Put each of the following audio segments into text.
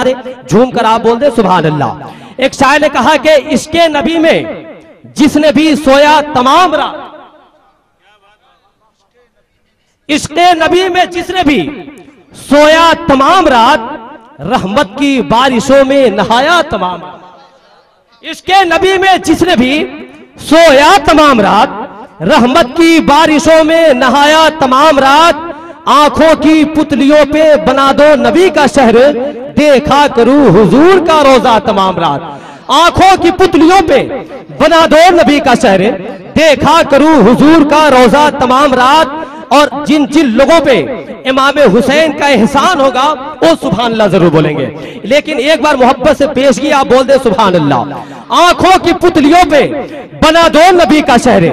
दे, झूम कर आप बोल दे सुभान अल्लाह। एक शायर ने कहा कि इश्के नबी में जिसने भी सोया तमाम रात, इश्के नबी में जिसने भी सोया तमाम रात, रहमत की बारिशों में नहाया तमाम रात। इश्के नबी में जिसने भी सोया तमाम रात, रहमत की बारिशों में नहाया तमाम रात, आंखों की पुतलियों पे बना दो नबी का शहर, देखा करूं हुजूर का रोजा तमाम रात। आंखों की पुतलियों पे बना दो नबी का शहर, देखा करूं हुजूर का रोजा तमाम रात। और जिन जिन लोगों पे इमाम हुसैन का एहसान होगा वो सुभान अल्लाह जरूर बोलेंगे। लेकिन एक बार मोहब्बत से पेशगी आप बोल दे सुभान अल्लाह। आंखों की पुतलियों पे बना दो नबी का शहर,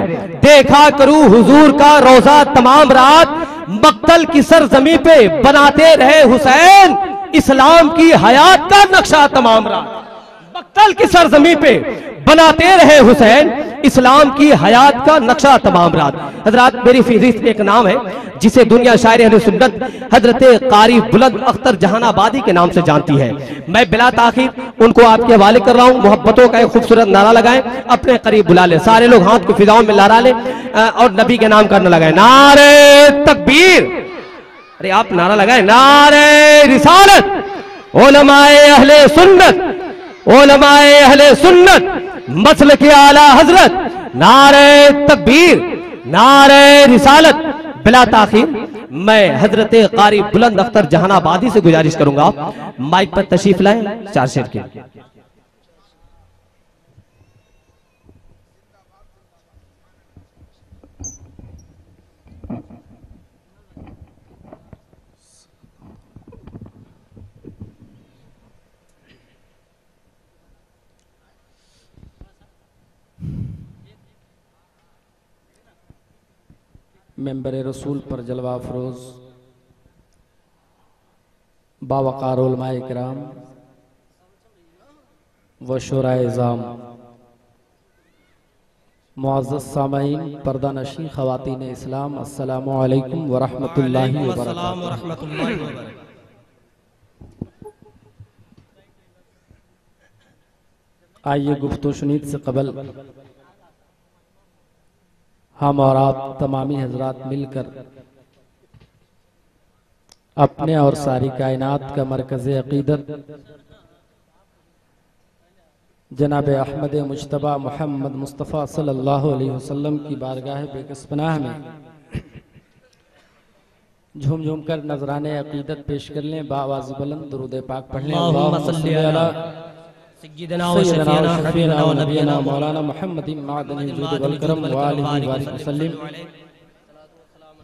देखा करूं हुजूर का रोजा तमाम रात। मक्तल की सरजमी पे बनाते रहे हुसैन, इस्लाम की हयात का नक्शा तमाम रात। मक्तल की सरजमी पे बनाते रहे हुसैन, इस्लाम की हयात का नक्शा तमाम रात। हजरात, मेरी फहरिस्त एक नाम है जिसे दुनिया शायर अहले सुन्नत हजरत कारी बुलंद अख्तर जहानाबादी के नाम से जानती है। मैं बिला ताखीर उनको आपके हवाले कर रहा हूँ। मोहब्बतों का एक खूबसूरत नारा लगाएं, अपने करीब बुला ले, सारे लोग हाथ को फिजाओं में लहरा ले और नबी के नाम करने लगाए, नारे तकबीर। अरे आप नारा लगाए, नारे रिसालत, उलमाए अहले सुन्नत, उलमाए अहले सुन्नत, मसल के आला हजरत, नारे तकबीर, नारे रिसालत। बिला ताखीर मैं हजरत कारी बुलंद अख्तर जहानाबादी से गुजारिश करूंगा माइक पर तशरीफ लाएं, 4 शेर के। मेंबर रसूल पर जलवा फरोज बावकार उलमाए किराम व शुराए इज़ाम, मुअज़्ज़ज़ सामईन, पर्दा नशीं ख़वातीन इस्लाम, अस्सलामु अलैकुम व रहमतुल्लाहि व बरकातुहू। आइए गुफ्तगू शुनीद से कबल हम और आप तमामी हजरात मिलकर अपने और सारी कायनात का मरकज़ अक़ीदत जनाब अहमद मुज्तबा मोहम्मद मुस्तफ़ा सल्लल्लाहु अलैहि वसल्लम की बारगाह बेकसपनाह में झूम झूम कर नजराने अक़ीदत पेश कर लें, बाआवाज़ बुलंद दुरूद पाक पढ़ लें। अल्लाहुम्मा सल्ली अला सय्यिदना व शफ़ीना व हबीबना व नबीना मौलाना मुहम्मदिन मादनिल जुद वल करम व आलिहि व सल्लिम,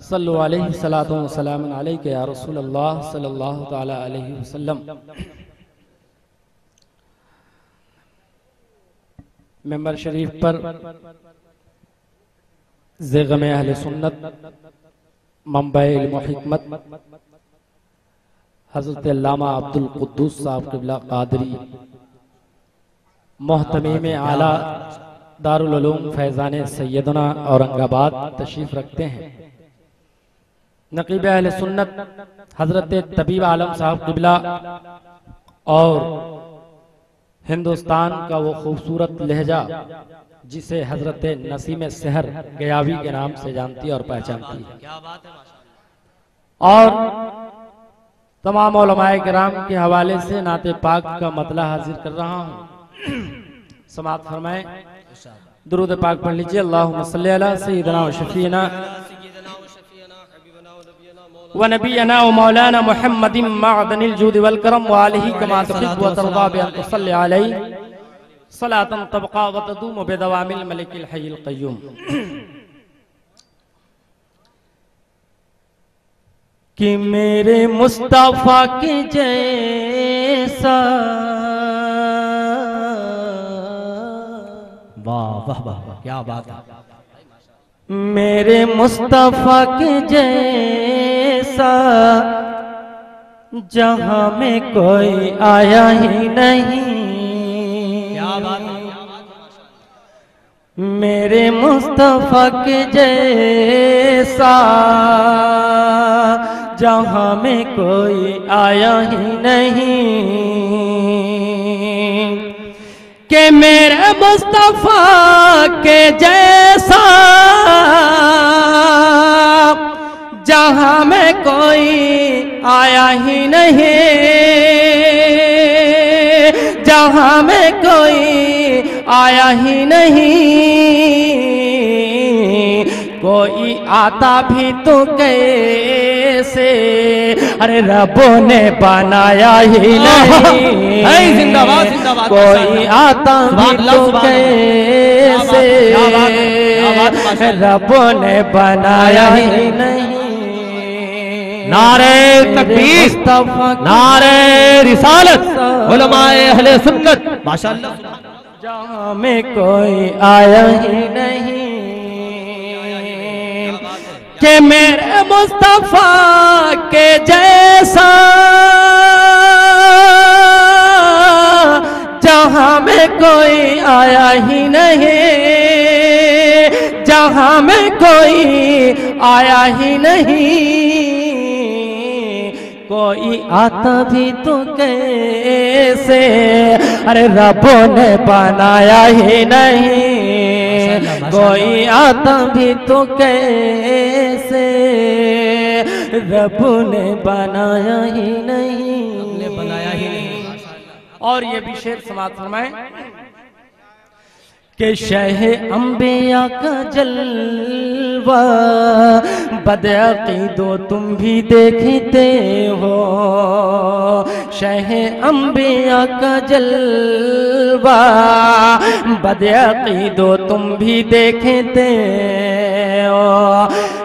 सल्लु अलैहि सलातु व सलामुन अलैका या रसूलल्लाह सल्लल्लाहु तआला अलैहि वसल्लम। मेंबर शरीफ पर ज़ेग़म अहले सुन्नत मंबई इल्म व हिकमत हज़रत अल्लामा अब्दुल कुद्दूस साहब क़िबला क़ादरी मोहतमीम आला दारुल उलूम फैज़ान सैयदना औरंगाबाद तशरीफ रखते हैं। नक़ीब अहले सुन्नत हजरत तबीब आलम साहब क़िबला और हिंदुस्तान का वो खूबसूरत लहजा जिसे हजरत नसीम सहर गयावी के नाम से जानती और पहचानती है, और तमाम उलमाए किराम के हवाले से नाते पाक का मतला हाजिर कर रहा हूँ। समाअत फरमाएं, दुरूद पाक पढ़ लीजिए। अल्लाहुम्मा सल्ली अला सय्यिदना व शफ़ीना व नबीना व मौलाना मुहम्मदिन मादनिल जूद वल करम व आलिहि कमा तुहिब्बु व तर्दा बि अन तुसल्ली अलैहि सलातन तबका व तदूम बिदवामिल मलिकिल हय्यिल क़य्यूम। कि मेरे मुस्तफ़ा के जैसा, वाह वाह वाह वाह, क्या बात है। मेरे मुस्तफ़ा के जैसा जहां में कोई आया ही नहीं। क्या बात है। मेरे मुस्तफ़ा के जैसा जहां में कोई आया ही नहीं। कि मेरे मुस्तफा के जैसा जहां में कोई आया ही नहीं, जहां में कोई आया ही नहीं, कोई आता भी तो कैसे, अरे रब्बों ने बनाया ही नहीं, जिंदाबाद जिंदाबाद, कोई आता भी तो कैसे, रब्बों ने बनाया ही नहीं। नारे तकबीर, नारे रिसालत, उलमाए अहले सुन्नत, माशाअल्लाह। जहां में कोई आया ही नहीं कि मेरे मुस्तफा के जैसा, जहां में कोई आया ही नहीं, जहां में कोई आया ही नहीं, कोई आता भी तो कैसे, अरे रब्बों ने बनाया ही नहीं, कोई आता भी तो कैसे, रब्बों ने बनाया ही नहीं, बनाया ही नहीं। और ये भी शेर समाप्त फरमाएं कि शह अंबिया का जलवा बदअक़ीदो तुम भी देखते हो, शह अंबिया का जलवा बदअक़ीदो तुम भी देखते हो,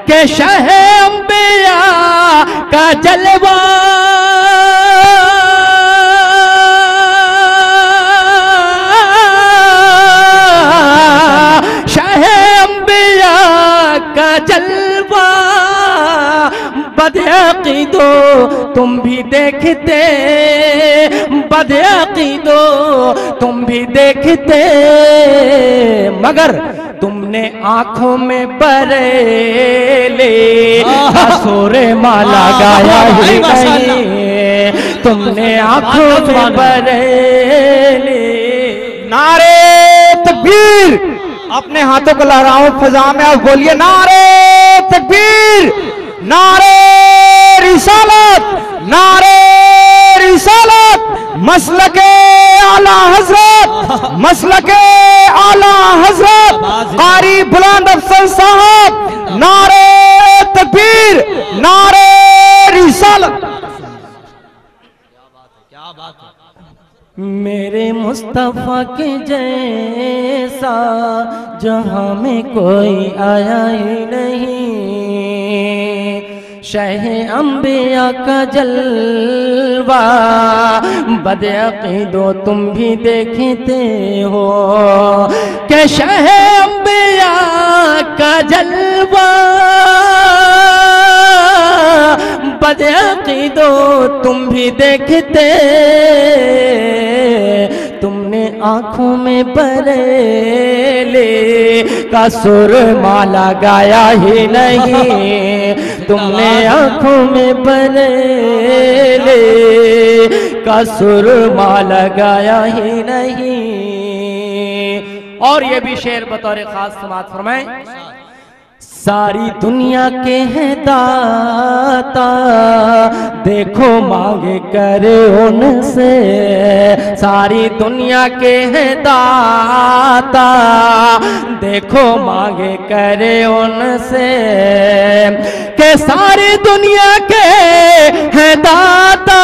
कि शह अंबिया का जलवा जलवा बदअक़ीदो तुम भी देखते, बदअक़ीदो तुम भी देखते, मगर तुमने आंखों में बरेले सूरे माला गाया ही नहीं, तुमने आंखों में बरेले। नारे तकबीर, अपने हाथों को लहराओ फजा में और बोलिए नारे तकबीर, नारे रिसालत, नारे रिसालत, मसलके आला हजरत, मसलके आला हजरत कारी बुलंद अफसर साहब, नारे तकबीर, नारे रिसालत। क्या बात है। मेरे मुस्तफा के जैसा जहां में कोई आया ही नहीं, शह अंबिया का जलवा बदअक़ीदो तुम भी देखते हो, कि शह अंबिया का जलवा बदअक़ीदो तुम भी देखते, तुमने आंखों में बरेले का सुरमा लगाया ही नहीं, तुमने आंखों में बरेले का सुरमा लगाया ही नहीं। और ये भी शेर बतौर खास समात फरमाएं, सारी दुनिया के हैं दाता देखो मांगे करे उनसे, सारी दुनिया के हैं दाता देखो मांगे करे उनसे, के सारी दुनिया के हैं दाता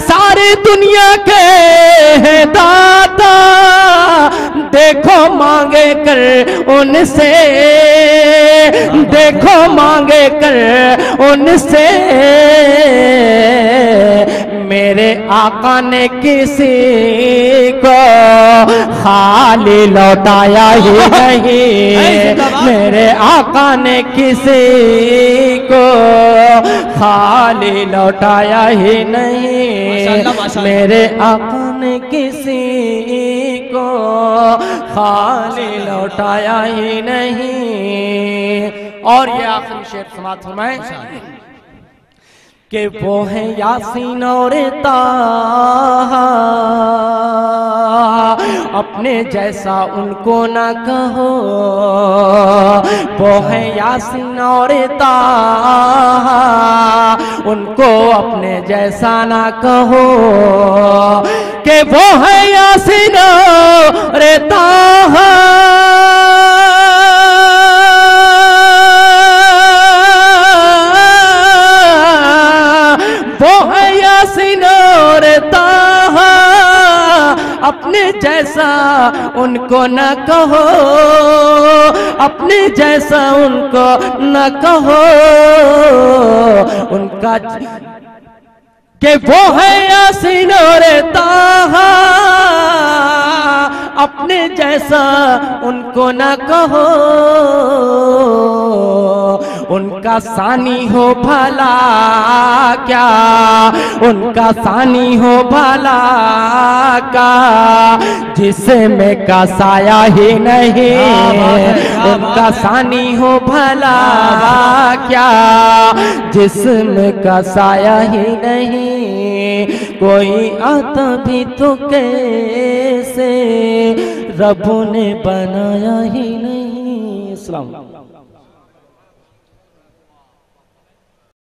सारी दुनिया के हैं दाता देखो मांगे कर उनसे, देखो मांगे कर उनसे, मेरे आका ने किसी को खाली लौटाया ही नहीं, मेरे आका ने किसी को खाली लौटाया ही नहीं, मेरे आका ने किसी को खाली लौटाया ही नहीं। और ये आखिरी शेर समाप्त फरमाएं कि वो है यासीन और ताहा, अपने जैसा उनको ना कहो। वो है यासीन और ताहा, उनको अपने जैसा ना कहो। कि वो है यासीन और ताहा, अपने जैसा उनको न कहो, अपने जैसा उनको न कहो। उनका कि वो है यासीन और ताहा, अपने जैसा उनको न कहो। उनका सानी हो भला क्या, उनका सानी हो भला का, जिसमें का साया ही नहीं। उनका सानी हो भला क्या, जिसमें का साया ही नहीं। कोई आता भी तो कैसे, रब ने बनाया ही नहीं। अस्सलाम वालेकुम।